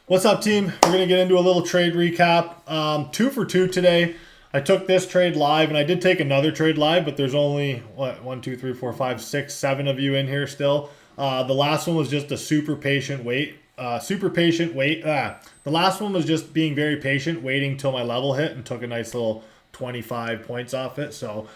What's up, team? We're going to get into a little trade recap. 2 for 2 today. I took this trade live, and I did take another trade live, but there's only, what, 1, 2, 3, 4, 5, 6, 7 of you in here still. The last one was just a super patient wait. The last one was just being very patient, waiting till my level hit, and took a nice little 25 points off it. So,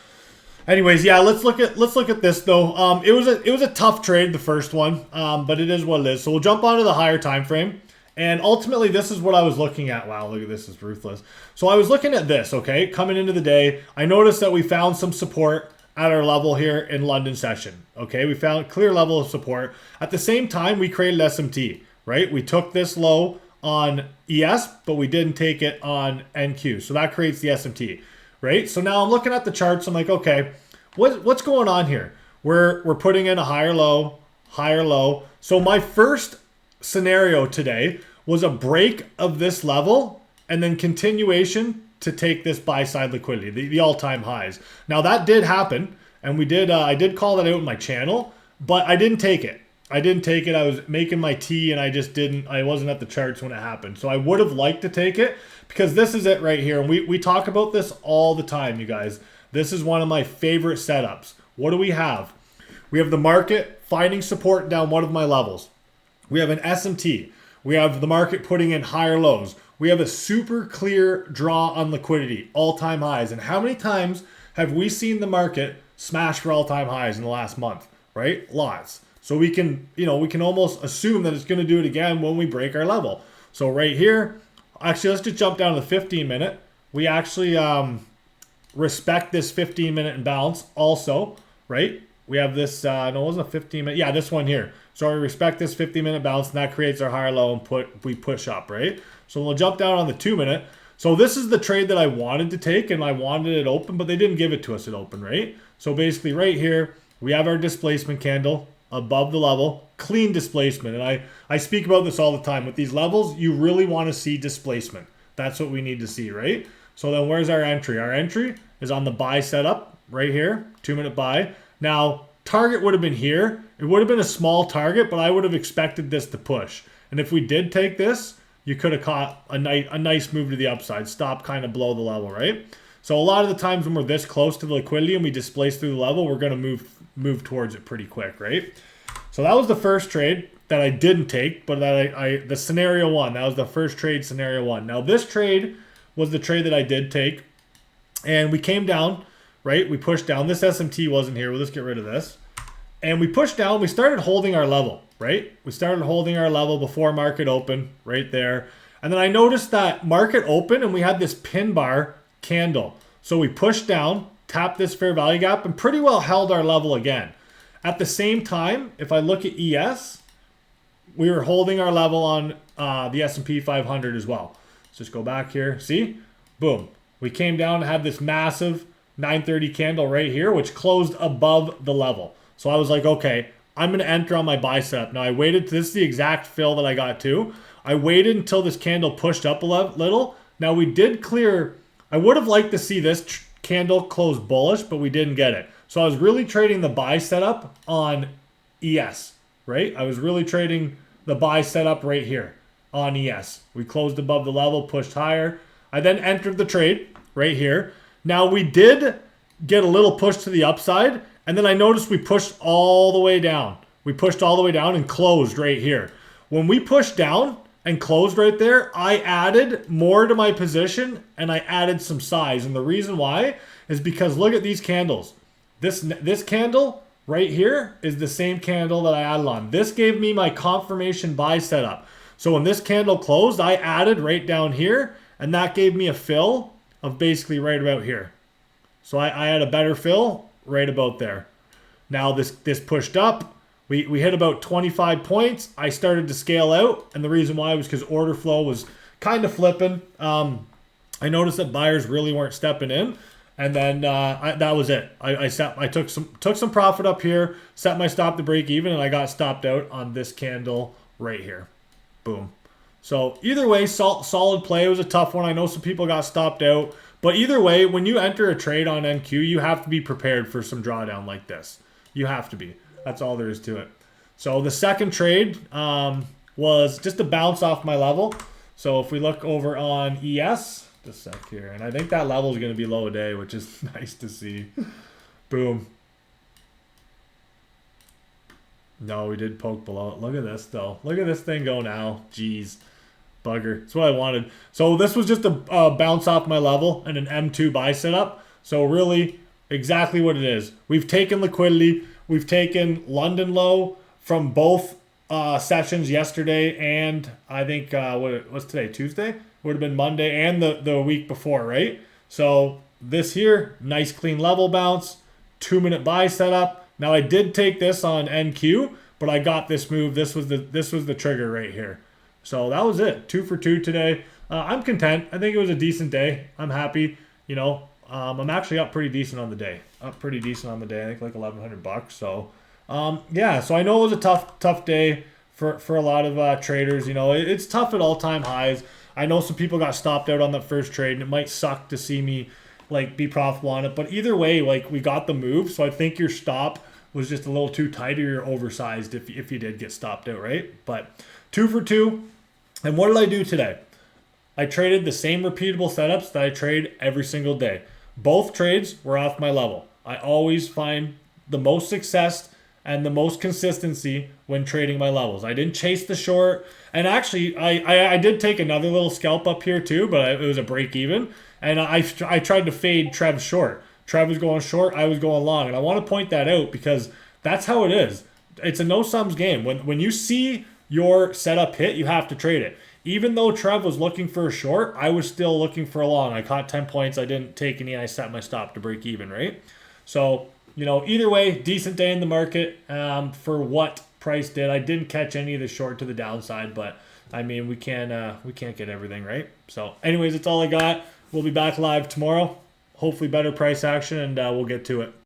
anyways, yeah, let's look at this though. It was a tough trade, the first one, but it is what it is. So we'll jump onto the higher time frame. And ultimately, this is what I was looking at. Wow, look at this. It's ruthless. So I was looking at this, okay? Coming into the day, I noticed that we found some support at our level here in London session, okay? We found clear level of support. At the same time, we created SMT, right? We took this low on ES, but we didn't take it on NQ. So that creates the SMT, right? So now I'm looking at the charts. I'm like, okay, what's going on here? We're putting in a higher low, higher low. So my first scenario today was a break of this level and then continuation to take this buy side liquidity, the all-time highs. Now that did happen, and we did. I did call that out in my channel, but I didn't take it. I was making my tea, and I just didn't. I wasn't at the charts when it happened. So I would have liked to take it because this is it right here, and we talk about this all the time, you guys. This is one of my favorite setups. What do we have? We have the market finding support down one of my levels. We have an SMT. We have the market putting in higher lows. We have a super clear draw on liquidity, all-time highs. And how many times have we seen the market smash for all-time highs in the last month, right? Lots. So we can almost assume that it's going to do it again when we break our level. So right here, actually, let's just jump down to the 15-minute. We actually respect this 15-minute imbalance also, right? We have this, no, it wasn't a 15-minute. Yeah, this one here. So we respect this 15-minute bounce, and that creates our higher low, and we push up, right? So we'll jump down on the 2-minute. So this is the trade that I wanted to take, and I wanted it open, but they didn't give it to us at open, right? So basically right here, we have our displacement candle above the level, clean displacement. And I speak about this all the time. With these levels, you really want to see displacement. That's what we need to see, right? So then where's our entry? Our entry is on the buy setup right here, 2-minute buy. Now, target would have been here. It would have been a small target, but I would have expected this to push. And if we did take this, you could have caught a nice move to the upside. Stop kind of below the level, right? So a lot of the times when we're this close to the liquidity and we displace through the level, we're going to move towards it pretty quick, right? So that was the first trade that I didn't take, but that the scenario one. That was the first trade, scenario one. Now this trade was the trade that I did take, and we came down, right? We pushed down. This SMT wasn't here. We'll just get rid of this. And we pushed down. We started holding our level, right? We started holding our level before market open right there. And then I noticed that market open and we had this pin bar candle. So we pushed down, tapped this fair value gap, and pretty well held our level again. At the same time, if I look at ES, we were holding our level on the S&P 500 as well. Let's just go back here. See? Boom. We came down and had this massive 930 candle right here, which closed above the level. So I was like, okay, I'm going to enter on my buy setup. Now I waited. This is the exact fill that I got too. I waited until this candle pushed up a little. Now we did clear. I would have liked to see this candle close bullish, but we didn't get it. So I was really trading the buy setup on ES, right? I was really trading the buy setup right here on ES. We closed above the level, pushed higher. I then entered the trade right here. Now we did get a little push to the upside, and then I noticed we pushed all the way down. We pushed all the way down and closed right here. When we pushed down and closed right there, I added more to my position and I added some size. And the reason why is because look at these candles. This candle right here is the same candle that I added on. This gave me my confirmation buy setup. So when this candle closed, I added right down here, and that gave me a fill of basically right about here. So I had a better fill right about there. Now this pushed up. We hit about 25 points. I started to scale out, and the reason why was because order flow was kind of flipping. I noticed that buyers really weren't stepping in, and then that was it. I took some profit up here, set my stop to break even, and I got stopped out on this candle right here. Boom. So either way, solid play. It was a tough one. I know some people got stopped out. But either way, when you enter a trade on NQ, you have to be prepared for some drawdown like this. You have to be. That's all there is to it. So the second trade was just a bounce off my level. So if we look over on ES, just a sec here, and I think that level is going to be low today, which is nice to see. Boom. No, we did poke below it. Look at this, though. Look at this thing go now. Jeez. Bugger. That's what I wanted. So this was just a bounce off my level and an M2 buy setup. So really, exactly what it is. We've taken liquidity. We've taken London low from both sessions yesterday and I think, what's today? Tuesday? Would have been Monday and the week before, right? So this here, nice clean level bounce. 2-minute buy setup. Now I did take this on NQ, but I got this move. This was the trigger right here. So that was it. 2 for 2 today. I'm content. I think it was a decent day. I'm happy. You know, I'm actually up pretty decent on the day. Up pretty decent on the day. I think like $1,100. So yeah. So I know it was a tough day for a lot of traders. You know, it's tough at all-time highs. I know some people got stopped out on the first trade, and it might suck to see me like be profitable on it. But either way, like we got the move. So I think your stop was just a little too tight or you're oversized if you did get stopped out, right? But 2 for 2. And what did I do today? I traded the same repeatable setups that I trade every single day. Both trades were off my level. I always find the most success and the most consistency when trading my levels. I didn't chase the short. And actually, I did take another little scalp up here too, but it was a break even. And I tried to fade Trev short. Trev was going short, I was going long. And I want to point that out because that's how it is. It's a no-sums game. When you see your setup hit, you have to trade it. Even though Trev was looking for a short, I was still looking for a long. I caught 10 points. I didn't take any. I set my stop to break even, right? So, you know, either way, decent day in the market for what price did. I didn't catch any of the short to the downside, but I mean, we can't get everything, right? So anyways, that's all I got. We'll be back live tomorrow. Hopefully better price action, and we'll get to it.